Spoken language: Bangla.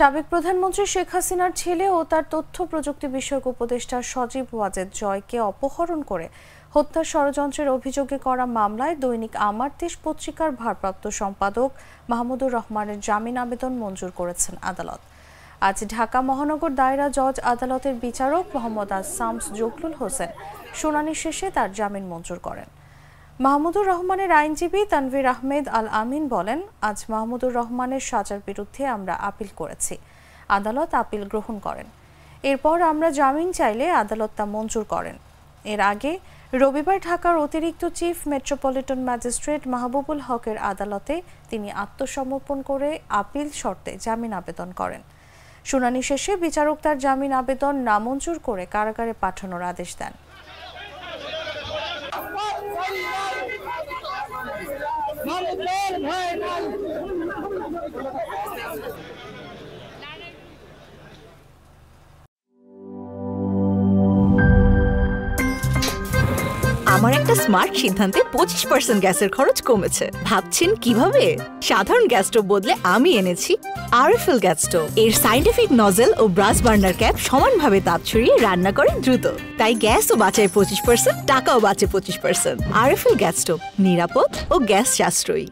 সাবেক প্রধানমন্ত্রী শেখ হাসিনার ছেলে ও তার তথ্য প্রযুক্তি বিষয়ক উপদেষ্টা সজীব ওয়াজেদ জয়কে অপহরণ করে হত্যার ষড়যন্ত্রের অভিযোগে করা মামলায় দৈনিক আমার দেশ পত্রিকার ভারপ্রাপ্ত সম্পাদক মাহমুদুর রহমানের জামিন আবেদন মঞ্জুর করেছেন আদালত। আজ ঢাকা মহানগর দায়রা জজ আদালতের বিচারক মোহাম্মদ শামস জকলুল হোসেন শুনানি শেষে তার জামিন মঞ্জুর করেন। মাহমুদুর রহমানের আইনজীবী তানভীর আহমেদ আল আমিন বলেন, আজ মাহমুদুর রহমানের সাজার বিরুদ্ধে আমরা আপিল করেছি, আদালত আপিল গ্রহণ করেন। এরপর আমরা জামিন চাইলে আদালত তা মঞ্জুর করেন। এর আগে রবিবার ঢাকার অতিরিক্ত চিফ মেট্রোপলিটন ম্যাজিস্ট্রেট মাহবুবুল হকের আদালতে তিনি আত্মসমর্পণ করে আপিল শর্তে জামিন আবেদন করেন। শুনানি শেষে বিচারক তার জামিন আবেদন নামঞ্জুর করে কারাগারে পাঠানোর আদেশ দেন। আমার একটা স্মার্ট সিদ্ধান্তে 25% গ্যাসের খরচ কমেছে। ভাবছেন কিভাবে? সাধারণ গ্যাস স্টোভ বদলে আমি এনেছি আরএফএল গ্যাস স্টোভ। এর সাইন্টিফিক নজল ও ব্রাস বার্নার ক্যাপ সমানভাবে তাপ ছড়িয়ে রান্না করে দ্রুত, তাই গ্যাসও বাঁচায় 25%, টাকাও বাঁচে 25%। আরএফএল গ্যাস স্টোভ নিরাপদ ও গ্যাস সাশ্রয়ী।